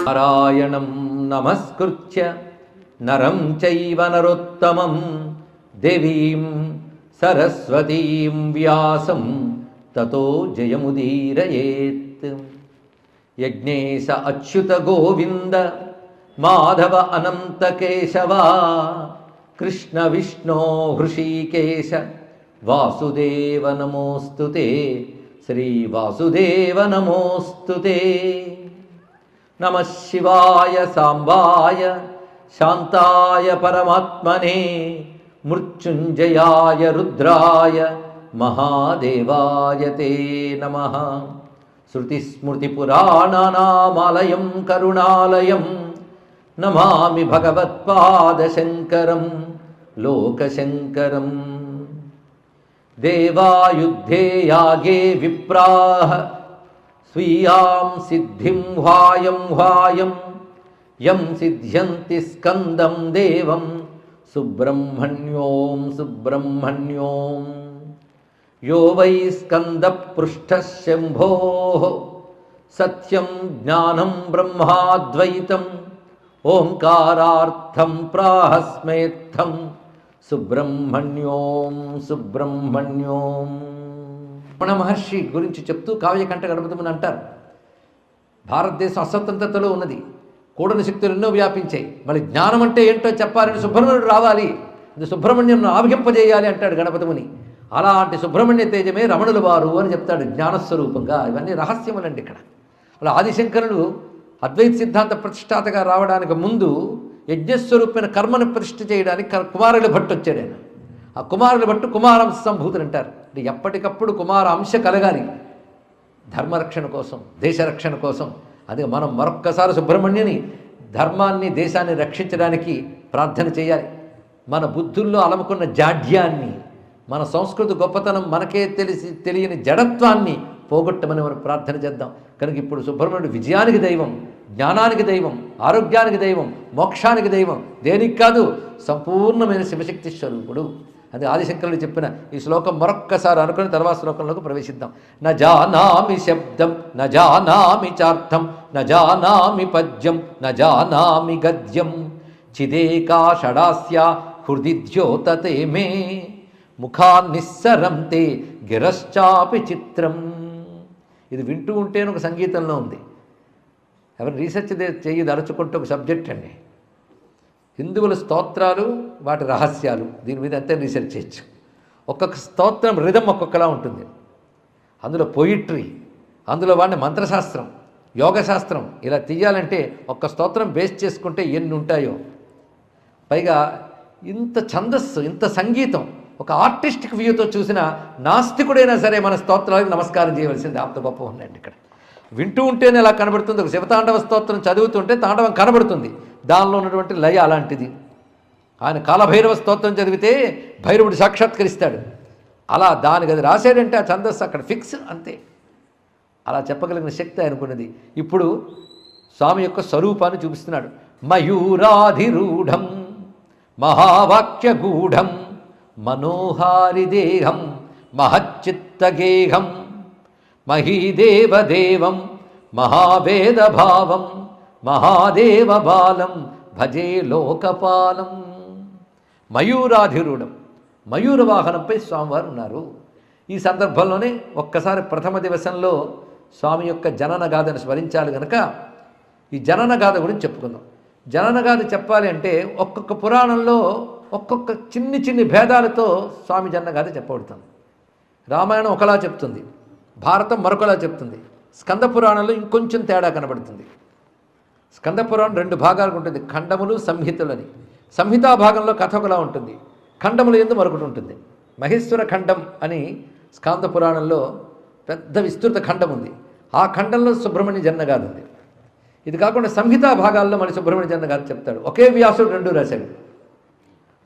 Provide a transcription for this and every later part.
నారాయణం నమస్కృత్య నరం చైవ నరోత్తమం దేవీం సరస్వతీం వ్యాసం తతో జయముదీరయేత్. యజ్ఞేశ అచ్యుత గోవింద మాధవ అనంత కేశవ కృష్ణ విష్ణో హృషీకేశ వాసుదేవ నమోస్తుతే. శ్రీ వాసుదేవ నమోస్తుతే. నమః శివాయ సాంబాయ శాంతాయ పరమాత్మనే మృత్యుంజయాయ రుద్రాయ మహాదేవాయ తే నమః. శృతిస్మృతిపురాణానామాలయం కరుణాలయం నమామి భగవత్పాదశంకరం లోకశంకరం. దేవాయుద్ధే యాగే విప్రాః స్వీయాం సిద్ధిం హ్వాయం హ్వాయం యం సిద్ధ్యంతి స్కందం దేవం సుబ్రహ్మణ్యోం సుబ్రహ్మణ్యోం. యో వై స్కందపృష్ఠః శంభోః సత్యం జ్ఞానం బ్రహ్మాద్వైతం ఓంకారార్థం ప్రాహస్మేత్థం సుబ్రహ్మణ్యోం సుబ్రహ్మణ్యోం. రమణ మహర్షి గురించి చెప్తూ కావ్యకంఠ గణపతిని అంటారు. భారతదేశం అస్వతంత్రతలో ఉన్నది, కూడని శక్తులు ఎన్నో వ్యాపించాయి. మళ్ళీ జ్ఞానం అంటే ఏంటో చెప్పాలని సుబ్రహ్మణ్యుడు రావాలి, ఇది సుబ్రహ్మణ్యం ఆవిహింపజేయాలి అంటాడు గణపతిముని. అలాంటి సుబ్రహ్మణ్య తేజమే రమణుల వారు అని చెప్తాడు జ్ఞానస్వరూపంగా. ఇవన్నీ రహస్యములండి ఇక్కడ. అలా ఆదిశంకరుడు అద్వైత సిద్ధాంత ప్రతిష్టాతగా రావడానికి ముందు యజ్ఞస్వరూపమైన కర్మను ప్రతిష్ఠ చేయడానికి కుమారుల భట్టు వచ్చాడు ఆయన. ఆ కుమారుల భట్టు కుమారాంశ సంభూతులు అంటారు. అంటే ఎప్పటికప్పుడు కుమార అంశ కలగాలి ధర్మరక్షణ కోసం, దేశరక్షణ కోసం. అదే మనం మరొక్కసారి సుబ్రహ్మణ్యుని ధర్మాన్ని దేశాన్ని రక్షించడానికి ప్రార్థన చేయాలి. మన బుద్ధుల్లో అలముకున్న జాడ్యాన్ని, మన సంస్కృతి గొప్పతనం మనకే తెలియని జడత్వాన్ని పోగొట్టమని మనం ప్రార్థన చేద్దాం. కనుక ఇప్పుడు సుబ్రహ్మణ్యుడు విజయానికి దైవం, జ్ఞానానికి దైవం, ఆరోగ్యానికి దైవం, మోక్షానికి దైవం. దేనికి కాదు, సంపూర్ణమైన శివశక్తి స్వరూపుడు. అది ఆదిశంకరుడు చెప్పిన ఈ శ్లోకం మరొక్కసారి అనుకుని తర్వాత శ్లోకంలోకి ప్రవేశిద్దాం. న జానామి శబ్దం న జానామి చార్థం న జానామి పద్యం న జానామి గద్యం చిదేకా షడాస్యా హృది ద్యోతతే మే ముఖాన్నిస్సరం తే గిరశ్చాపి చిత్రం. ఇది వింటూ ఉంటేనే ఒక సంగీతంలో ఉంది. ఎవరు రీసెర్చ్ చేయదలుచుకుంటే ఒక సబ్జెక్ట్ అండి. హిందువుల స్తోత్రాలు, వాటి రహస్యాలు, దీని మీద అంతే రీసెర్చ్ చేయొచ్చు. ఒక్కొక్క స్తోత్రం రిధం ఒక్కొక్కలా ఉంటుంది. అందులో పొయిట్రీ, అందులో వాడిన మంత్రశాస్త్రం, యోగశాస్త్రం ఇలా తీయాలంటే ఒక్క స్తోత్రం బేస్ చేసుకుంటే ఎన్ని ఉంటాయో. పైగా ఇంత ఛందస్సు, ఇంత సంగీతం ఒక ఆర్టిస్టిక్ వ్యూతో చూసిన నాస్తికుడైనా సరే మన స్తోత్రాలకు నమస్కారం చేయవలసింది. అంత గొప్ప ఉందండి ఇక్కడ. వింటూ ఉంటేనే ఎలా కనబడుతుంది. ఒక శివతాండవ స్తోత్రం చదువుతుంటే తాండవం కనబడుతుంది, దానిలో ఉన్నటువంటి లయ అలాంటిది. ఆయన కాలభైరవ స్తోత్రం చదివితే భైరవుడు సాక్షాత్కరిస్తాడు. అలా దానికి అది రాశాడంటే ఆ ఛందస్సు అక్కడ ఫిక్స్, అంతే. అలా చెప్పగలిగిన శక్తి ఆయనకున్నది. ఇప్పుడు స్వామి యొక్క స్వరూపాన్ని చూపిస్తున్నాడు. మయూరాధిరూఢం మహావాక్యగూఢం మనోహారిదేహం మహచ్చిత్తగేహం మహీదేవదేవం మహావేదభావం మహాదేవబాలం భజే లోకపాలం. మయూరాధిరూఢం, మయూర వాహనంపై స్వామివారు ఉన్నారు. ఈ సందర్భంలోనే ఒక్కసారి ప్రథమ దివసంలో స్వామి యొక్క జననగాథను స్మరించాలి కనుక ఈ జననగాథ గురించి చెప్పుకుందాం. జననగాథ చెప్పాలి అంటే ఒక్కొక్క పురాణంలో ఒక్కొక్క చిన్ని చిన్ని భేదాలతో స్వామి జననగాథ చెప్పబడుతుంది. రామాయణం ఒకలా చెప్తుంది, భారతం మరొకలా చెప్తుంది, స్కంద పురాణంలో ఇంకొంచెం తేడా కనబడుతుంది. స్కంద పురాణం 2 భాగాలకు ఉంటుంది, ఖండములు సంహితలని. సంహితా భాగంలో కథ ఒకలా ఉంటుంది, ఖండములు ఎందు మరొకటి ఉంటుంది. మహేశ్వర ఖండం అని స్కంద పురాణంలో పెద్ద విస్తృత ఖండం ఉంది. ఆ ఖండంలో సుబ్రహ్మణ్య జననగాథ ఉంది. ఇది కాకుండా సంహితా భాగాల్లో మళ్ళీ సుబ్రహ్మణ్య జననగాథ చెప్తాడు. ఒకే వ్యాసుడు 2 రాశాడు.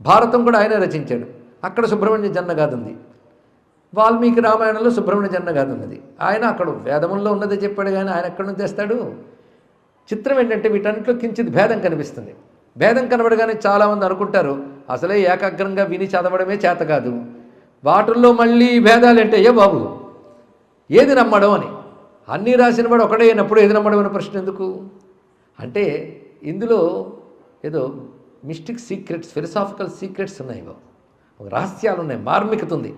భారతం కూడా ఆయనే రచించాడు, అక్కడ సుబ్రహ్మణ్య జననగాథ ఉంది. వాల్మీకి రామాయణంలో సుబ్రహ్మణ్య జననగాథ ఉన్నది. ఆయన అక్కడ వేదముల్లో ఉన్నది చెప్పాడు, కానీ ఆయన ఎక్కడి నుంచి తెస్తాడు. చిత్రం ఏంటంటే వీటన్నింటిలో కించిత్ భేదం కనిపిస్తుంది. భేదం కనబడగానే చాలామంది అనుకుంటారు అసలే ఏకాగ్రంగా విని చదవడమే చేత కాదు, వాటిల్లో మళ్ళీ భేదాలు అంటే ఏ బాబు ఏది నమ్మడం అని. అన్నీ రాసిన వాడు ఒకడే అయినప్పుడు ఏది నమ్మడం అనే ప్రశ్న ఎందుకు? అంటే ఇందులో ఏదో మిస్టిక్ సీక్రెట్స్, ఫిలసాఫికల్ సీక్రెట్స్ ఉన్నాయి, ఒక రహస్యాలు ఉన్నాయి, మార్మికత ఉంది.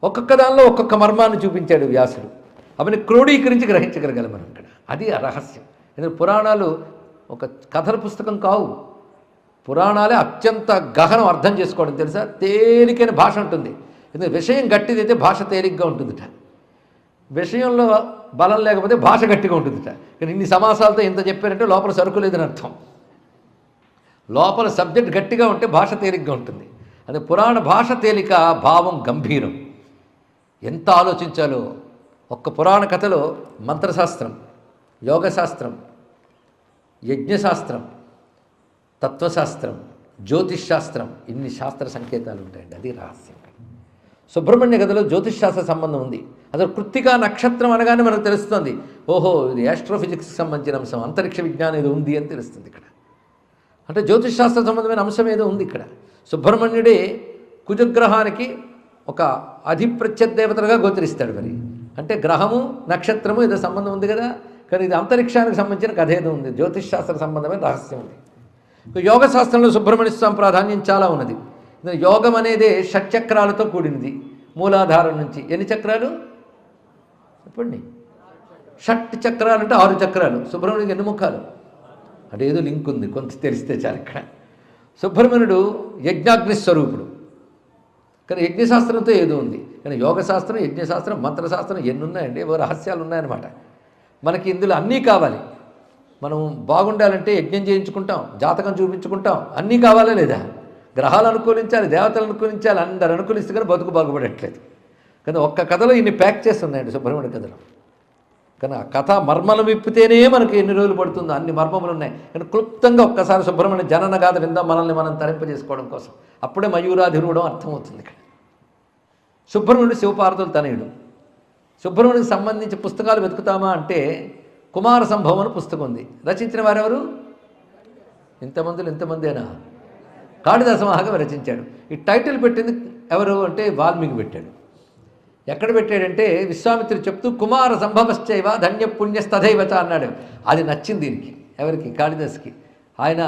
ఒక్కొక్క దానిలో ఒక్కొక్క మర్మాన్ని చూపించాడు వ్యాసుడు. అవన్నీ క్రోడీకరించి గ్రహించగలగాలి మనం ఇక్కడ. అది ఆ రహస్యం. ఎందుకంటే పురాణాలు ఒక కథల పుస్తకం కావు. పురాణాలే అత్యంత గహనం అర్థం చేసుకోవడం తెలుసా. తేలికైన భాష ఉంటుంది. ఎందుకంటే విషయం గట్టిదైతే భాష తేలిగ్గా ఉంటుందిట. విషయంలో బలం లేకపోతే భాష గట్టిగా ఉంటుందిట. కానీ ఇన్ని సమాసాలతో ఇంత చెప్పారంటే లోపల సరుకు లేదని అర్థం. లోపల సబ్జెక్ట్ గట్టిగా ఉంటే భాష తేలిగ్గా ఉంటుంది. అదే పురాణ భాష తేలిక, భావం గంభీరం. ఎంత ఆలోచించాలో. ఒక్క పురాణ కథలో మంత్రశాస్త్రం, యోగశాస్త్రం, యజ్ఞశాస్త్రం, తత్వశాస్త్రం, జ్యోతిష్ శాస్త్రం, ఇన్ని శాస్త్ర సంకేతాలు ఉంటాయండి. అది రహస్యం. సుబ్రహ్మణ్య కథలో జ్యోతిష్ శాస్త్ర సంబంధం ఉంది. అసలు కృత్తికా నక్షత్రం అనగానే మనకు తెలుస్తుంది, ఓహో ఇది ఆస్ట్రోఫిజిక్స్కి సంబంధించిన అంశం, అంతరిక్ష విజ్ఞానం ఏదో ఉంది అని తెలుస్తుంది ఇక్కడ. అంటే జ్యోతిష్ శాస్త్ర సంబంధమైన అంశం ఏదో ఉంది ఇక్కడ. సుబ్రహ్మణ్యుడే కుజగ్రహానికి ఒక అధిప్రత్యదేవతలుగా గోచరిస్తాడు. మరి అంటే గ్రహము నక్షత్రము ఏదో సంబంధం ఉంది కదా. కానీ ఇది అంతరిక్షానికి సంబంధించిన కథ ఏదో ఉంది. జ్యోతిష్ శాస్త్ర సంబంధమైన రహస్యం ఉంది. యోగ శాస్త్రంలో సుబ్రహ్మణ్య స్వామి ప్రాధాన్యం చాలా ఉన్నది. యోగం అనేదే షట్చక్రాలతో కూడినది. మూలాధారం నుంచి ఎన్ని చక్రాలు చెప్పండి? షట్ చక్రాలు అంటే 6 చక్రాలు. సుబ్రహ్మణ్యుడికి ఎన్ని ముఖాలు అంటే ఏదో లింక్ ఉంది, కొంత తెలిస్తే చాలు ఇక్కడ. సుబ్రహ్మణ్యుడు యజ్ఞాగ్ని స్వరూపుడు. కానీ యజ్ఞశాస్త్రంతో ఏదో ఉంది. కానీ యోగశాస్త్రం, యజ్ఞశాస్త్రం, మంత్రశాస్త్రం ఎన్ని ఉన్నాయండి, ఏవో రహస్యాలు ఉన్నాయన్నమాట. మనకి ఇందులో అన్నీ కావాలి. మనం బాగుండాలంటే యజ్ఞం చేయించుకుంటాం, జాతకం చూపించుకుంటాం, అన్నీ కావాలా లేదా? గ్రహాలు అనుకూలించాలి, దేవతలు అనుకూలించాలి, అందరు అనుకూలిస్తే కానీ బతుకు బాగుపడట్లేదు. కానీ ఒక్క కథలో ఇన్ని ప్యాక్ చేస్తున్నాయండి సుబ్రహ్మణ్య కథలో. కానీ ఆ కథ మర్మలు విప్పితేనే మనకి ఎన్ని రోజులు పడుతుందో అన్ని మర్మములు ఉన్నాయి. కానీ క్లుప్తంగా ఒక్కసారి సుబ్రహ్మణ్య జనన గాథ విందాం, మనల్ని మనం తరింపజేసుకోవడం కోసం. అప్పుడే మయూరాధిరూఢం అర్థమవుతుంది ఇక్కడ. సుబ్రహ్మణ్యుడు శివపార్వతుల తనయుడు. సుబ్రహ్మణ్యుడికి సంబంధించి పుస్తకాలు వెతుకుతామా అంటే కుమార సంభవం అని పుస్తకం ఉంది. రచించిన వారెవరు? ఇంతమందేనా? కాళిదాస మహాకవి రచించాడు. ఈ టైటిల్ పెట్టింది ఎవరు అంటే వాల్మీకి పెట్టాడు. ఎక్కడ పెట్టాడంటే విశ్వామిత్రుడు చెప్తూ కుమార సంభవశ్చైవ ధన్య పుణ్యస్తథైవచ అన్నాడు. అది నచ్చింది దీనికి. ఎవరికి? కాళిదాస్కి. ఆయన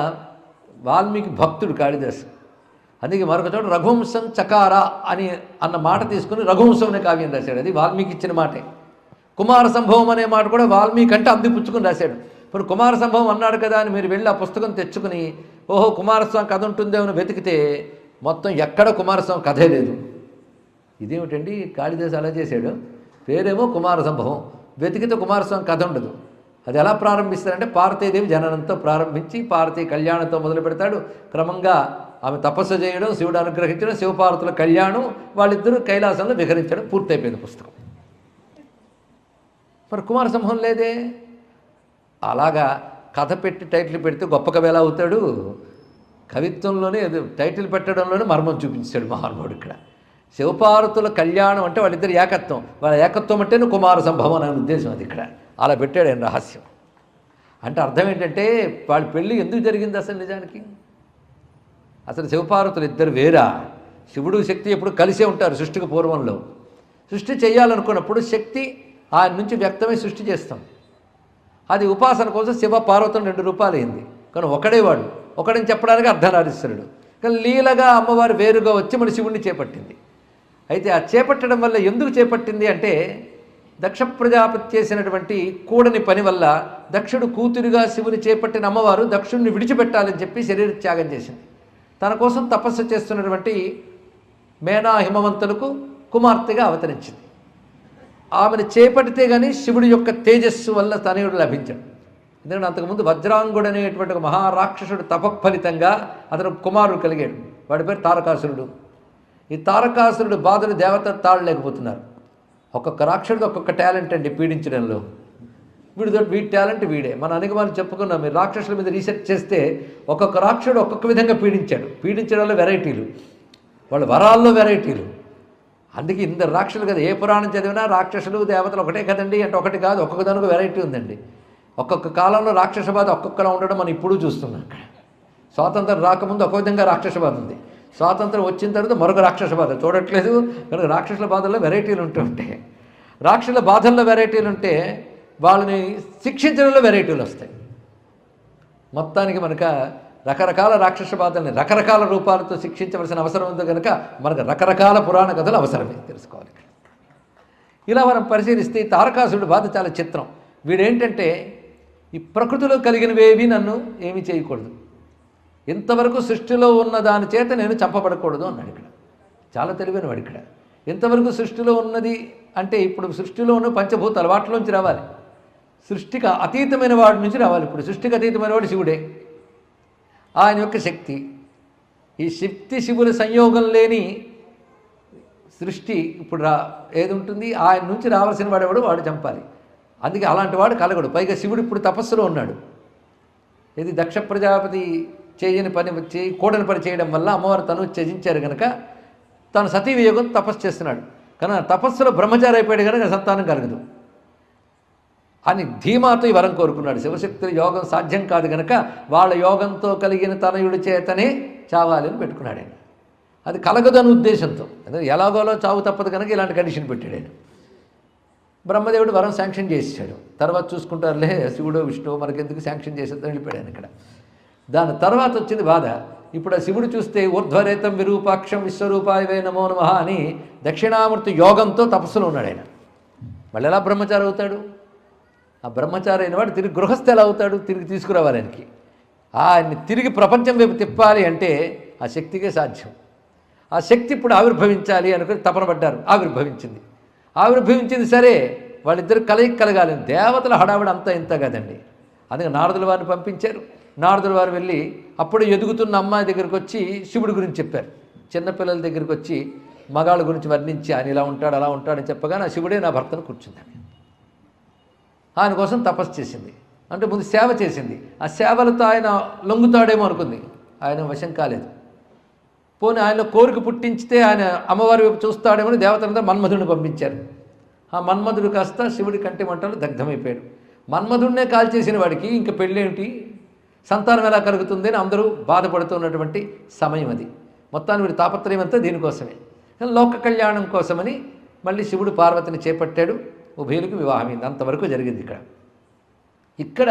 వాల్మీకి భక్తుడు కాళిదాసు. అందుకే మరొక చోట రఘువంశం చకార అని అన్న మాట తీసుకుని రఘువంశం అనే కావ్యం రాశాడు. అది వాల్మీకి ఇచ్చిన మాటే. కుమార సంభవం అనే మాట కూడా వాల్మీకి అంటే అందిపుచ్చుకుని రాశాడు. ఇప్పుడు కుమార సంభవం అన్నాడు కదా అని మీరు వెళ్ళి ఆ పుస్తకం తెచ్చుకుని ఓహో కుమారస్వామి కథ ఉంటుందేమో వెతికితే మొత్తం ఎక్కడ కుమారస్వామి కథే లేదు. ఇదేమిటండి కాళిదాసు అలా చేశాడు. పేరేమో కుమార సంభవం, వెతికితే కుమారస్వామి కథ ఉండదు. అది ఎలా ప్రారంభిస్తారంటే పార్వతీదేవి జననంతో ప్రారంభించి పార్వతీ కళ్యాణంతో మొదలు పెడతాడు. క్రమంగా ఆమె తపస్సు చేయడం, శివుడు అనుగ్రహించడం, శివపార్వతుల కళ్యాణం, వాళ్ళిద్దరూ కైలాసంలో విహరించడం, పూర్తయిపోయింది పుస్తకం. మరి కుమార సంభవం లేదే. అలాగా కథ పెట్టి టైటిల్ పెడితే గొప్ప కవి ఎలా అవుతాడు? కవిత్వంలోనే టైటిల్ పెట్టడంలోనే మర్మం చూపించాడు మహానుభావుడు ఇక్కడ. శివపార్వతుల కళ్యాణం అంటే వాళ్ళిద్దరు ఏకత్వం, వాళ్ళ ఏకత్వం అంటేనే కుమార సంభవం అనే ఉద్దేశం. అది ఇక్కడ అలా పెట్టాడు ఆయన రహస్యం. అంటే అర్థం ఏంటంటే వాళ్ళ పెళ్ళి ఎందుకు జరిగింది అసలు నిజానికి? అసలు శివపార్వతులు ఇద్దరు వేరా? శివుడు శక్తి ఎప్పుడు కలిసే ఉంటారు సృష్టికి పూర్వంలో. సృష్టి చేయాలనుకున్నప్పుడు శక్తి ఆయన నుంచి వ్యక్తమై సృష్టి చేస్తాం. అది ఉపాసన కోసం శివ పార్వతం 2 రూపాయలు అయింది. కానీ ఒకడే వాడు, ఒకడని చెప్పడానికి అర్ధనారీశ్వరుడు. కానీ లీలగా అమ్మవారు వేరుగా వచ్చి మన శివుణ్ణి చేపట్టింది. అయితే ఆ చేపట్టడం వల్ల ఎందుకు చేపట్టింది అంటే దక్ష ప్రజాపతి చేసినటువంటి కూడని పని వల్ల దక్షుడు కూతురుగా శివుని చేపట్టిన అమ్మవారు దక్షుడిని విడిచిపెట్టాలని చెప్పి శరీర త్యాగం చేసింది. తన కోసం తపస్సు చేస్తున్నటువంటి మేనా హిమవంతులకు కుమార్తెగా అవతరించింది. ఆమెను చేపడితే కానీ శివుడి యొక్క తేజస్సు వల్ల తనయుడు లభించాడు. ఎందుకంటే అంతకుముందు వజ్రాంగుడు అనేటువంటి ఒక మహారాక్షసుడు తపఫలితంగా అతను కుమారుడు కలిగాడు. వాడి పేరు తారకాసురుడు. ఈ తారకాసురుడు బాధలు దేవత తాళలేకపోతున్నారు. ఒక్కొక్క రాక్షసుడు ఒక్కొక్క టాలెంట్ అండి పీడించడంలో. వీడి టాలెంట్ వీడే. మన అనుగమాన్ని చెప్పుకున్నాం. మీరు రాక్షసుల మీద రీసెర్చ్ చేస్తే ఒక్కొక్క రాక్షసుడు ఒక్కొక్క విధంగా పీడించాడు. పీడించడంలో వెరైటీలు, వాళ్ళ వరాల్లో వెరైటీలు. అందుకే ఇందరు రాక్షసులు కదా. ఏ పురాణం చదివినా రాక్షసులు దేవతలు ఒకటే కదండి అంటే ఒకటి కాదు, ఒక్కొక్క దానికి వెరైటీ ఉందండి. ఒక్కొక్క కాలంలో రాక్షస బాధ ఒక్కొక్కలా ఉండడం మనం ఇప్పుడు చూస్తున్నాం. స్వాతంత్రం రాకముందు ఒక విధంగా రాక్షస బాధ ఉంది, స్వాతంత్రం వచ్చిన తర్వాత మరొక రాక్షస బాధ చూడట్లేదు. కనుక రాక్షసుల బాధల్లో వెరైటీలు ఉంటూ ఉంటాయి. రాక్షసుల బాధల్లో వెరైటీలు ఉంటే వాళ్ళని శిక్షించడంలో వెరైటీలు వస్తాయి. మొత్తానికి మనక రకరకాల రాక్షస బాధల్ని రకరకాల రూపాలతో శిక్షించవలసిన అవసరం ఉంది కనుక మనకు రకరకాల పురాణ కథలు అవసరమే తెలుసుకోవాలి. ఇలా మనం పరిశీలిస్తే తారకాసురుడి బాధ చాలా చిత్రం. వీడేంటంటే ఈ ప్రకృతిలో కలిగినవేవి నన్ను ఏమీ చేయకూడదు, ఇంతవరకు సృష్టిలో ఉన్న దాని చేత నేను చంపబడకూడదు అన్నాడు. ఇక్కడ చాలా తెలివైన వాడు. ఇక్కడ ఇంతవరకు సృష్టిలో ఉన్నది అంటే ఇప్పుడు సృష్టిలో ఉన్న పంచభూతాలు వాటిలోంచి రావాలి, సృష్టికి అతీతమైన వాడి నుంచి రావాలి. ఇప్పుడు సృష్టికి అతీతమైన వాడు శివుడే, ఆయన యొక్క శక్తి. ఈ శక్తి శివుల సంయోగం లేని సృష్టి ఇప్పుడు ఏది ఉంటుంది, ఆయన నుంచి రావాల్సిన వాడేవాడు వాడు చంపాలి. అందుకే అలాంటి వాడు కలగడు. పైగా శివుడు ఇప్పుడు తపస్సులో ఉన్నాడు. ఇది దక్ష ప్రజాపతి కూడని పని చేయడం వల్ల అమ్మవారు తను త్యజించారు కనుక తను సతీ వియోగం తపస్సు చేస్తున్నాడు. కానీ తపస్సులో బ్రహ్మచారి అయిపోయాడు కనుక సంతానం కలగదు అని ధీమాతో ఈ వరం కోరుకున్నాడు. శివశక్తుల యోగం సాధ్యం కాదు కనుక వాళ్ళ యోగంతో కలిగిన తనయుడి చేతనే చావాలి అని పెట్టుకున్నాడు ఆయన. అది కలగదు అని ఉద్దేశంతో, ఎలాగోలో చావు తప్పదు కనుక ఇలాంటి కండిషన్ పెట్టాడు ఆయన. బ్రహ్మదేవుడు వరం శాంక్షన్ చేసాడు. తర్వాత చూసుకుంటారులే శివుడు విష్ణువు మనకెందుకు శాంక్షన్ చేసేద్దాం వెళ్ళిపోయాడు ఇక్కడ. దాని తర్వాత వచ్చింది బాధ. ఇప్పుడు ఆ శివుడు చూస్తే ఊర్ధ్వరేతం విరూపాక్షం విశ్వరూపాయవే నమో నమః అని దక్షిణామూర్తి యోగంతో తపస్సులో ఉన్నాడు ఆయన. మళ్ళీ ఎలా బ్రహ్మచారి అవుతాడు? ఆ బ్రహ్మచారి అయిన వాడు తిరిగి గృహస్థ ఎలా అవుతాడు? తిరిగి తీసుకురావాలి ఆయనకి. ఆయన్ని తిరిగి ప్రపంచం వైపు తిప్పాలి అంటే ఆ శక్తికే సాధ్యం. ఆ శక్తి ఇప్పుడు ఆవిర్భవించాలి అనుకుని తపన పడ్డారు. ఆవిర్భవించింది సరే, వాళ్ళిద్దరు కలయిక కలగాలి. దేవతల హడావిడ అంతా ఇంత కదండి. అందుకే నారదుల వారిని పంపించారు. నారదుల వారు వెళ్ళి అప్పుడు ఎదుగుతున్న అమ్మాయి దగ్గరికి వచ్చి శివుడి గురించి చెప్పారు. చిన్నపిల్లల దగ్గరికి వచ్చి మగాళ్ళ గురించి వర్ణించి ఆయన ఇలా ఉంటాడు అలా ఉంటాడని చెప్పగానే ఆ శివుడే నా భర్తను కూర్చుందని ఆయన కోసం తపస్సు చేసింది. అంటే ముందు సేవ చేసింది. ఆ సేవలతో ఆయన లొంగుతాడేమో అనుకుంది. ఆయన వశం కాలేదు. పోనీ ఆయనలో కోరిక పుట్టించితే ఆయన అమ్మవారి వైపు చూస్తాడేమో దేవతలంతా మన్మధుడిని పంపించారు. ఆ మన్మధుడు కాస్త శివుడి కంటి మంటలు దగ్ధమైపోయాడు. మన్మధుడినే కాల్చేసిన వాడికి ఇంకా పెళ్ళేమిటి, సంతానం ఎలా కలుగుతుంది అని అందరూ బాధపడుతున్నటువంటి సమయం అది. మొత్తాన్ని వీడి తాపత్రయం అంతా దీనికోసమే. లోక కళ్యాణం కోసమని మళ్ళీ శివుడు పార్వతిని చేపట్టాడు. ఉభయులకు వివాహమైంది. అంతవరకు జరిగింది. ఇక్కడ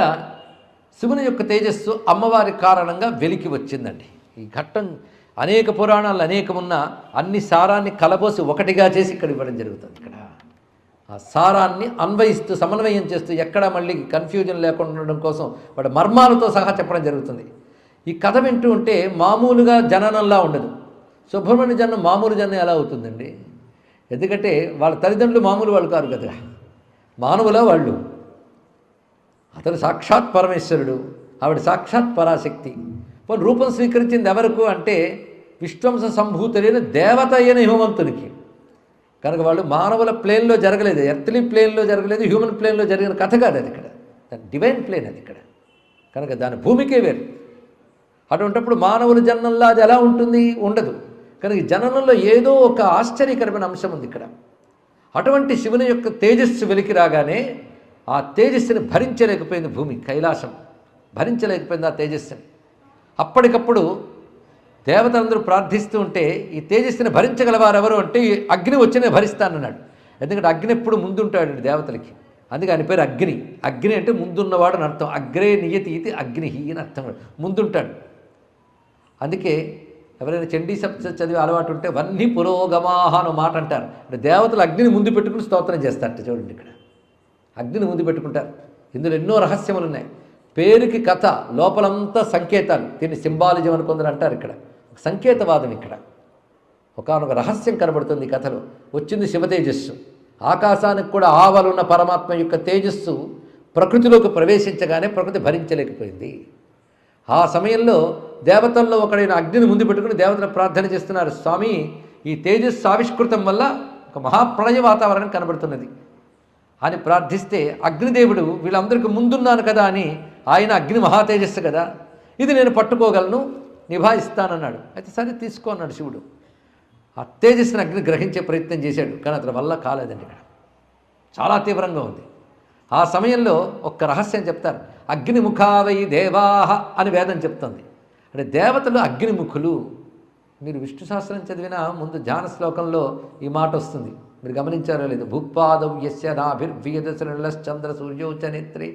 శివుని యొక్క తేజస్సు అమ్మవారి కారణంగా వెలికి వచ్చిందండి. ఈ ఘట్టం అనేక పురాణాలు అనేకమున్న అన్ని సారాన్ని కలబోసి ఒకటిగా చేసి ఇక్కడ ఇవ్వడం జరుగుతుంది. ఇక్కడ ఆ సారాన్ని అన్వయిస్తూ సమన్వయం చేస్తూ ఎక్కడ మళ్ళీ కన్ఫ్యూజన్ లేకుండా ఉండడం కోసం వాడు మర్మాలతో సహా చెప్పడం జరుగుతుంది. ఈ కథ వింటూ ఉంటే మామూలుగా జననంలా ఉండదు. సుబ్రహ్మణ్య జన్మ మామూలు జన్మ ఎలా అవుతుందండి? ఎందుకంటే వాళ్ళ తల్లిదండ్రులు మామూలు వాళ్ళు కారు కదా, మానవుల వాళ్ళు. అతను సాక్షాత్ పరమేశ్వరుడు, ఆవిడ సాక్షాత్ పరాశక్తి. పోనీ రూపం స్వీకరించింది ఎవరకు అంటే విశ్వంస సంభూతులైన దేవత అయిన హేమంతునికి. కనుక వాళ్ళు మానవుల ప్లేన్లో జరగలేదు, ఎర్త్లీ ప్లేన్లో జరగలేదు, హ్యూమన్ ప్లేన్లో జరిగిన కథ కాదు అది. ఇక్కడ డివైన్ ప్లేన్ అది ఇక్కడ. కనుక దాని భూమికే వేరు. అటువంటిప్పుడు మానవుల జన్మంలో అది ఎలా ఉంటుంది? ఉండదు. కనుక జననంలో ఏదో ఒక ఆశ్చర్యకరమైన అంశం ఉంది ఇక్కడ. అటువంటి శివుని యొక్క తేజస్సు వెలికి రాగానే ఆ తేజస్సుని భరించలేకపోయింది భూమి, కైలాసం భరించలేకపోయింది ఆ తేజస్సుని. అప్పటికప్పుడు దేవతలందరూ ప్రార్థిస్తూ ఉంటే ఈ తేజస్సుని భరించగలవారెవరు అంటే ఈ అగ్ని వచ్చినే భరిస్తానన్నాడు. ఎందుకంటే అగ్ని ఎప్పుడు ముందుంటాడు దేవతలకి. అందుకే ఆయన పేరు అగ్ని. అగ్ని అంటే ముందున్నవాడు అని అర్థం. అగ్రే నియతి ఇది అగ్నిహి అని అర్థం, ముందుంటాడు. అందుకే ఎవరైనా చండీ సప్త చదివే అలవాటు ఉంటే వన్ని పురోగమాహ అనే మాట అంటారు. అంటే దేవతలు అగ్నిని ముందు పెట్టుకుని స్తోత్రం చేస్తారట. చూడండి ఇక్కడ అగ్నిని ముందు పెట్టుకుంటారు. ఇందులో ఎన్నో రహస్యములు ఉన్నాయి. పేరుకి కథ, లోపలంతా సంకేతాలు. దీన్ని సింబాలిజం అని కొందరు అంటారు. ఇక్కడ సంకేతవాదం. ఇక్కడ ఒకానొక రహస్యం కనబడుతుంది ఈ కథలో. వచ్చింది శివ తేజస్సు. ఆకాశానికి కూడా ఆవలున్న పరమాత్మ యొక్క తేజస్సు ప్రకృతిలోకి ప్రవేశించగానే ప్రకృతి భరించలేకపోయింది. ఆ సమయంలో దేవతల్లో ఒకడైన అగ్నిని ముందు పెట్టుకుని దేవతలు ప్రార్థన చేస్తున్నారు. స్వామి, ఈ తేజస్సు ఆవిష్కృతం వల్ల ఒక మహాప్రళయ వాతావరణం కనబడుతున్నది అని ప్రార్థిస్తే అగ్నిదేవుడు వీళ్ళందరికీ ముందున్నాను కదా అని ఆయన అగ్ని మహాతేజస్సు కదా, ఇది నేను పట్టుకోగలను, నిభాయిస్తానన్నాడు. అయితే సరే తీసుకో అన్నాడు శివుడు. ఆ తేజస్సుని అగ్ని గ్రహించే ప్రయత్నం చేశాడు. కానీ అతని వల్ల కాలేదండి. ఇక్కడ చాలా తీవ్రంగా ఉంది. ఆ సమయంలో ఒక్క రహస్యం చెప్తారు. అగ్నిముఖావై దేవాహ అని వేదం చెప్తుంది. అంటే దేవతలు అగ్నిముఖులు. మీరు విష్ణు సహస్రం చదివిన ముందు ధ్యాన శ్లోకంలో ఈ మాట వస్తుంది. మీరు గమనించారో లేదు? భూపాదం యస్య నాభిర్వియదశ్చంద్ర సూర్యోచ నేత్రే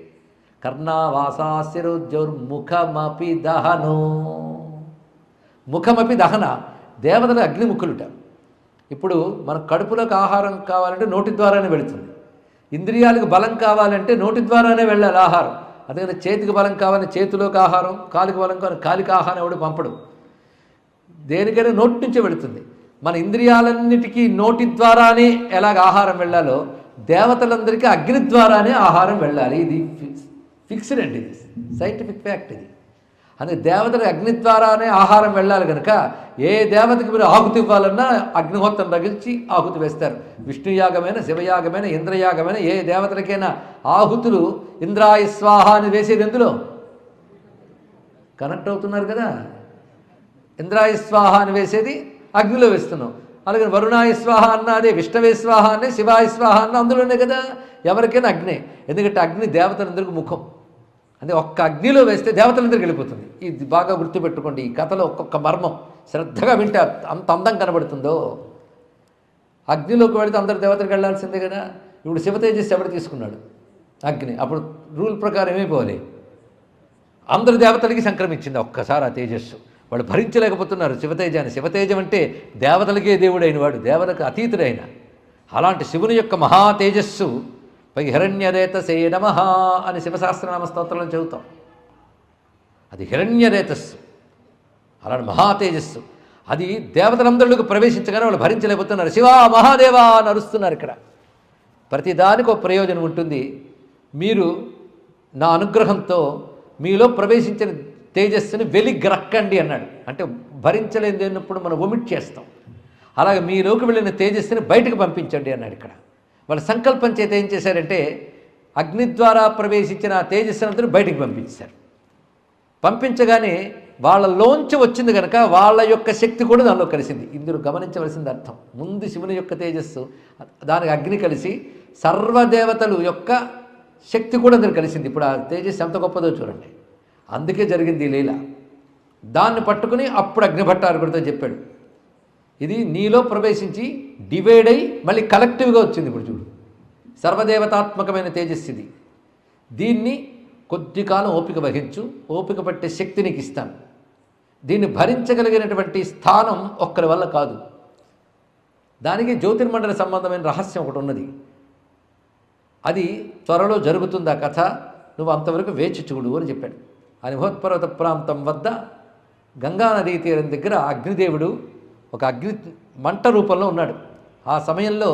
కర్ణావాసాశిరోజ్జోర్ముఖమపి దహనో. ముఖమపి దహన, దేవతలు అగ్నిముఖులుట. ఇప్పుడు మన కడుపులోకి ఆహారం కావాలంటే నోటి ద్వారానే వెళుతుంది. ఇంద్రియాలకు బలం కావాలంటే నోటి ద్వారానే వెళ్ళాలి ఆహారం. అందుకని చేతికి బలం కావాలని చేతిలోకి ఆహారం, కాలికి బలం కావాలని కాలికి ఆహారం ఎవడు పంపడు. దేనికైనా నోటి నుంచే వెళుతుంది. మన ఇంద్రియాలన్నిటికీ నోటి ద్వారానే ఎలాగ ఆహారం వెళ్ళాలో దేవతలందరికీ అగ్ని ద్వారానే ఆహారం వెళ్ళాలి. ఇది ఫిక్స్డ్ అండి, ఇది సైంటిఫిక్ ఫ్యాక్ట్. ఇది అందుకే దేవతలకు అగ్ని ద్వారానే ఆహారం వెళ్ళాలి కనుక ఏ దేవతకి మీరు ఆహుతి ఇవ్వాలన్నా అగ్నిహోత్రం రగిల్చి ఆహుతి వేస్తారు. విష్ణుయాగమైన, శివయాగమైన, ఇంద్రయాగమైన ఏ దేవతలకైనా ఆహుతులు ఇంద్రాయ స్వాహ అని వేసేది ఎందులో కనెక్ట్ అవుతున్నారు కదా. ఇంద్రాయ స్వాహ అని వేసేది అగ్నిలో వేస్తున్నాం. అలాగే వరుణాయ స్వాహ అన్న అదే, విష్ణవే స్వాహ అనే, శివాయ స్వాహ అన్న అందులోనే కదా. ఎవరికైనా అగ్నే, ఎందుకంటే అగ్ని దేవతలందరికీ ముఖం. అంటే ఒక్క అగ్నిలో వేస్తే దేవతలందరికీ వెళ్ళిపోతుంది. ఇది బాగా గుర్తుపెట్టుకోండి. ఈ కథలో ఒక్కొక్క మర్మం శ్రద్ధగా వింటే అంత అందం కనబడుతుందో. అగ్నిలోకి వెళితే అందరు దేవతలకు వెళ్ళాల్సిందే కదా. ఇప్పుడు శివతేజస్సు ఎవడు తీసుకున్నాడు? అగ్ని. అప్పుడు రూల్ ప్రకారం ఏమైపోవాలి? అందరు దేవతలకి సంక్రమించింది ఒక్కసారి ఆ తేజస్సు. వాళ్ళు భరించలేకపోతున్నారు శివతేజాన్ని. శివతేజం అంటే దేవతలకే దేవుడైన వాడు, దేవతలకు అతీతుడైన అలాంటి శివుని యొక్క మహా తేజస్సు పై హిరణ్యరేతసే నమః అని శివసహస్రనామ స్తోత్రంలో చెబుతాం. అది హిరణ్యరేతస్సు, అలాంటి మహా తేజస్సు. అది దేవతలందరిలోకి ప్రవేశించగానే వాళ్ళు భరించలేకపోతున్నారు. శివ మహాదేవా అని అరుస్తున్నారు. ఇక్కడ ప్రతిదానికి ఒక ప్రయోజనం ఉంటుంది. మీరు నా అనుగ్రహంతో మీలో ప్రవేశించిన తేజస్సుని వెలిగ్రక్కండి అన్నాడు. అంటే భరించలేని అన్నప్పుడు మనం ఒమిట్ చేస్తాం. అలాగే మీలోకి వెళ్ళిన తేజస్సుని బయటకు పంపించండి అన్నాడు. ఇక్కడ వాళ్ళ సంకల్పం చేత ఏం చేశారంటే అగ్ని ద్వారా ప్రవేశించిన ఆ తేజస్సునందరూ బయటకు పంపించారు. పంపించగానే వాళ్ళలోంచి వచ్చింది కనుక వాళ్ళ యొక్క శక్తి కూడా దానిలో కలిసింది. ఇందులో గమనించవలసింది అర్థం. ముందు శివుని యొక్క తేజస్సు, దానికి అగ్ని కలిసి సర్వదేవతలు యొక్క శక్తి కూడా అందరు కలిసింది. ఇప్పుడు ఆ తేజస్సు ఎంత గొప్పదో చూడండి. అందుకే జరిగింది ఈ లీల. దాన్ని పట్టుకుని అప్పుడు అగ్నిభట్టారకుడితో చెప్పాడు, ఇది నీలో ప్రవేశించి డివైడ్ అయ్యి మళ్ళీ కలెక్టివ్గా వచ్చింది. ఇప్పుడు చూడు, సర్వదేవతాత్మకమైన తేజస్సు ఇది. దీన్ని కొద్ది కాలం ఓపిక వహించు, ఓపిక పట్టే శక్తి నీకు ఇస్తాను. దీన్ని భరించగలిగినటువంటి స్థానం ఒక్కరి వల్ల కాదు. దానికి జ్యోతిర్మండల సంబంధమైన రహస్యం ఒకటి ఉన్నది. అది త్వరలో జరుగుతుంది ఆ కథ. నువ్వు అంతవరకు వేచి చూడు అని చెప్పాడు. అనిభోత్పర్వత ప్రాంతం వద్ద గంగా నదీ తీరం దగ్గర అగ్నిదేవుడు ఒక అగ్ని మంట రూపంలో ఉన్నాడు. ఆ సమయంలో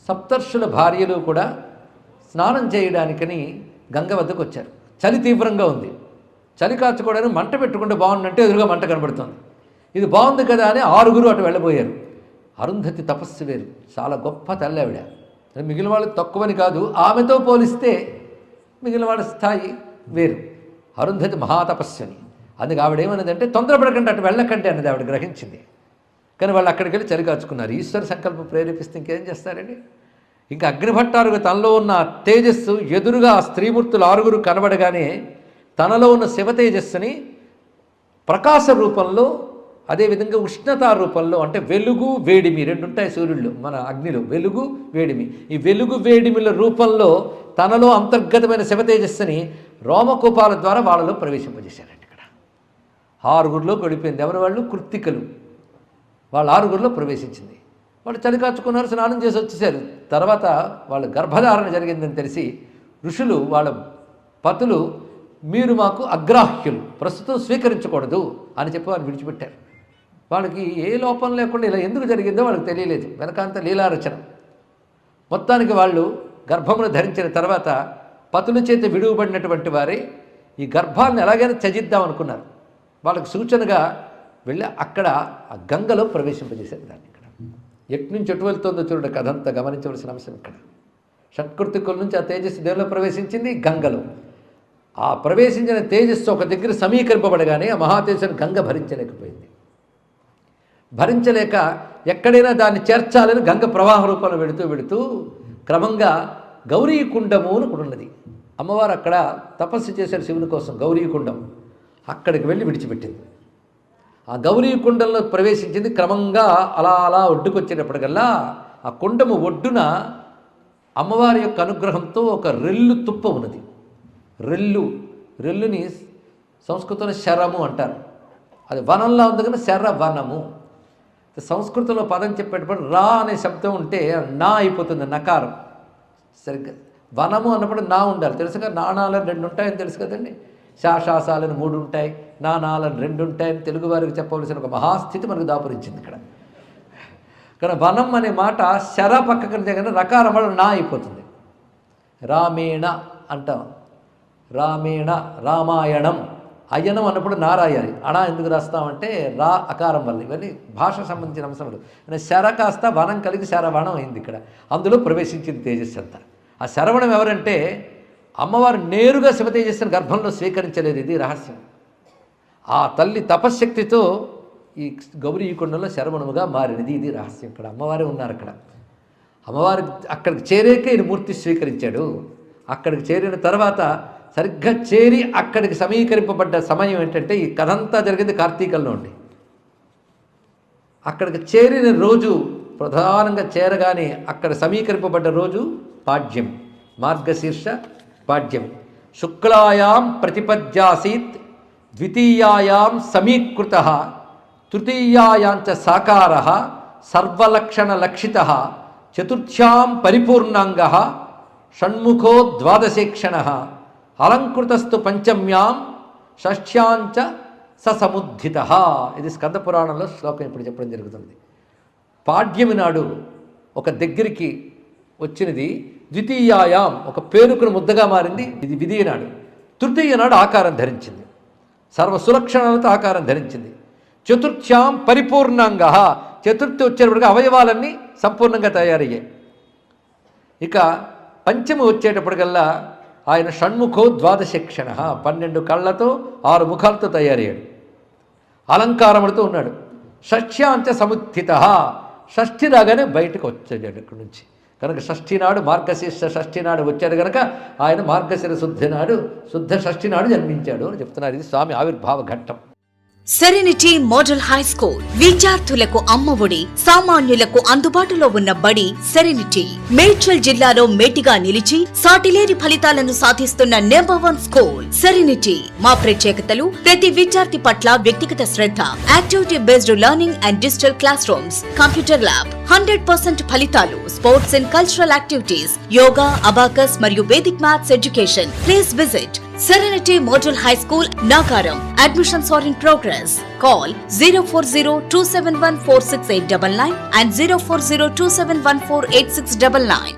సప్తర్షుల భార్యలు కూడా స్నానం చేయడానికని గంగ వద్దకు వచ్చారు. చలి తీవ్రంగా ఉంది. చలి కాచుకోవడానికి మంట పెట్టుకుంటే బాగుందంటే ఎదురుగా మంట కనబడుతుంది. ఇది బాగుంది కదా అని 6 అటు వెళ్ళబోయారు. అరుంధతి తపస్సు వేరు, చాలా గొప్ప తల్లి ఆవిడ. మిగిలిన వాళ్ళు తక్కువని కాదు, ఆమెతో పోలిస్తే మిగిలిన వాళ్ళ స్థాయి వేరు. అరుంధతి మహాతపస్సుని. అందుకు ఆవిడేమన్నదంటే తొందరపడకండి, అటు వెళ్ళకండి అన్నది ఆవిడ గ్రహించింది. కానీ వాళ్ళు అక్కడికి వెళ్ళి చలి కాచుకున్నారు. ఈశ్వర సంకల్పం ప్రేరేపిస్తే ఇంకేం చేస్తారండి. ఇంకా అగ్నిభట్టారుగా తనలో ఉన్న తేజస్సు ఎదురుగా ఆ స్త్రీమూర్తులు 6 కనబడగానే తనలో ఉన్న శివ తేజస్సుని ప్రకాశ రూపంలో, అదేవిధంగా ఉష్ణతా రూపంలో, అంటే వెలుగు వేడిమి రెండు ఉంటాయి సూర్యుళ్ళు మన అగ్నిలో, వెలుగు వేడిమి. ఈ వెలుగు వేడిమిల రూపంలో తనలో అంతర్గతమైన శివ తేజస్సుని రోమకూపాల ద్వారా వాళ్ళలో ప్రవేశింపజేశారండి. ఇక్కడ 6 గడిపోయింది. ఎవరు వాళ్ళు? కృత్తికలు. వాళ్ళు 6 ప్రవేశించింది. వాళ్ళు చలి కాచుకున్నారు, స్నానం చేసి వచ్చేసారు. తర్వాత వాళ్ళ గర్భధారణ జరిగిందని తెలిసి ఋషులు, వాళ్ళ పతులు, మీరు మాకు అగ్రాహ్యులు, ప్రస్తుతం స్వీకరించకూడదు అని చెప్పి వాళ్ళు విడిచిపెట్టారు. వాళ్ళకి ఏ లోపం లేకుండా ఇలా ఎందుకు జరిగిందో వాళ్ళకి తెలియలేదు. వెనకాంత లీలారచన. మొత్తానికి వాళ్ళు గర్భమును ధరించిన తర్వాత పతుల చేత విడువబడినటువంటి వారే ఈ గర్భాన్ని ఎలాగైనా త్యజిద్దాం అనుకున్నారు. వాళ్ళకి సూచనగా వెళ్ళి అక్కడ ఆ గంగలో ప్రవేశింపజేశారు దాన్ని. ఇక్కడ ఎట్నుంచి ఎటు వెళ్తుందో చూడండి. కథ అంతా గమనించవలసిన అంశం ఇక్కడ. షట్కృతికుల నుంచి ఆ తేజస్సు దేనిలో ప్రవేశించింది? గంగలో. ఆ ప్రవేశించిన తేజస్సు ఒక దగ్గర సమీకరింపబడగానే ఆ మహాతేజస్సును గంగ భరించలేకపోయింది. భరించలేక ఎక్కడైనా దాన్ని చేర్చాలని గంగ ప్రవాహ రూపంలో వెళుతూ క్రమంగా గౌరీకుండము అని కూడా ఉన్నది. అమ్మవారు అక్కడ తపస్సు చేశారు శివుని కోసం. గౌరీకుండం అక్కడికి వెళ్ళి విడిచిపెట్టింది. ఆ గౌరీకుండంలో ప్రవేశించింది. క్రమంగా అలా అలా ఒడ్డుకొచ్చేటప్పటికల్లా ఆ కుండము ఒడ్డున అమ్మవారి యొక్క అనుగ్రహంతో ఒక రెల్లు తుప్ప ఉన్నది. రెల్లుని సంస్కృతంలో శరము అంటారు. అది వనంలో ఉంది కానీ శరవనము. సంస్కృతంలో పదం చెప్పేటప్పుడు రా అనే శబ్దం ఉంటే నా అయిపోతుంది, నకారం. సరిగ్గా వనము అన్నప్పుడు నా ఉండాలి. తెలుసుగా, నాణాలను 2 ఉంటాయని తెలుసు కదండి. శాశాసాలను 3 ఉంటాయి, నాణాలను 2 ఉంటాయని తెలుగు వారికి చెప్పవలసిన ఒక మహాస్థితి మనకు దాపురించింది ఇక్కడ. కానీ వనం అనే మాట శర పక్కన దగ్గర రకారం వల్ల నా అయిపోతుంది. రామేణ అంటాం, రామేణ రామాయణం. అయనం అన్నప్పుడు నా రాయాలి, అణా ఎందుకు రాస్తామంటే రా అకారం వల్ల. ఇవన్నీ భాష సంబంధించిన అంశములు. శర కాస్త వనం కలిగి శరవణం అయింది ఇక్కడ. అందులో ప్రవేశించింది తేజస్సు అంతా. ఆ శరవణం ఎవరంటే అమ్మవారు నేరుగా శివతేజస్సుని గర్భంలో స్వీకరించలేదు. ఇది రహస్యం. ఆ తల్లి తపశ్శక్తితో ఈ గౌరీకొండలో శరవణముగా మారినది. ఇది రహస్యం. ఇక్కడ అమ్మవారే ఉన్నారు. అక్కడ అమ్మవారి అక్కడికి చేరేకే ఈయన మూర్తి స్వీకరించాడు. అక్కడికి చేరిన తర్వాత సరిగ్గా చేరి అక్కడికి సమీకరింపబడ్డ సమయం ఏంటంటే, ఈ కథంతా జరిగింది కార్తీకంలో ఉండి. అక్కడికి చేరిన రోజు ప్రధానంగా చేరగానే అక్కడ సమీకరింపబడ్డ రోజు పాడ్యం, మార్గశీర్ష పాడ్యం. శుక్లాయాం ప్రతిపద్యాసీత్, ద్వితీయాయాం సమీకృతః, తృతీయాయాంచ సాకారః, సర్వలక్షణలక్షితః, చతుర్థ్యాం పరిపూర్ణాంగః, షణ్ముఖో ద్వాదశేక్షణః, అలంకృతస్తు పంచమ్యాం, షష్ఠ్యాంచ ససముద్ధితః. ఇది స్కంద పురాణంలో శ్లోకం ఇప్పుడు చెప్పడం జరుగుతుంది. పాడ్యమి నాడు ఒక దగ్గరికి వచ్చినది, ద్వితీయాయాం ఒక పేరుకును ముద్దగా మారింది, ఇది విధియ నాడు. తృతీయ నాడు ఆకారం ధరించింది, సర్వసులక్షణాలతో ఆకారం ధరించింది. చతుర్థ్యాం పరిపూర్ణంగా, చతుర్థి వచ్చేటప్పటికి అవయవాలన్నీ సంపూర్ణంగా తయారయ్యాయి. ఇక పంచమి వచ్చేటప్పటికల్లా ఆయన షణ్ముఖో ద్వాదశేక్షణ, 12 కళ్ళతో 6 ముఖాలతో తయారయ్యాడు, అలంకారములతో ఉన్నాడు. షష్ఠ్యాంచ సముత్థిత, షష్ఠి రాగానే బయటకు వచ్చాడు అక్కడి నుంచి. కనుక షష్ఠి నాడు, మార్గశీర్ష షష్ఠి నాడు వచ్చాడు కనుక ఆయన మార్గశిర శుద్ధి నాడు, శుద్ధ షష్ఠి నాడు జన్మించాడు అని చెప్తున్నారు. ఇది స్వామి ఆవిర్భావ ఘట్టం. సెరెనిటీ మోడల్ హై స్కూల్ విద్యార్థులకు అమ్మఒడి, సామాన్యులకు అందుబాటులో ఉన్న బడి సెరెనిటీ. మేడ్చల్ జిల్లాలో మేటిగా నిలిచి సాటిలేని ఫలితాలను సాధిస్తున్న #1 స్కూల్ సెరెనిటీ. మా ప్రత్యేకతలు: ప్రతి విద్యార్థి పట్ల వ్యక్తిగత శ్రద్ధ, activity based learning and digital classrooms, computer lab, 100% ఫలితాలు, sports and cultural activities, yoga, abacus మరియు vedic maths education. Please visit Serenity Model High School, Nagaram. Admissions are in progress. Call 040-271-46899 and 040-271-48699.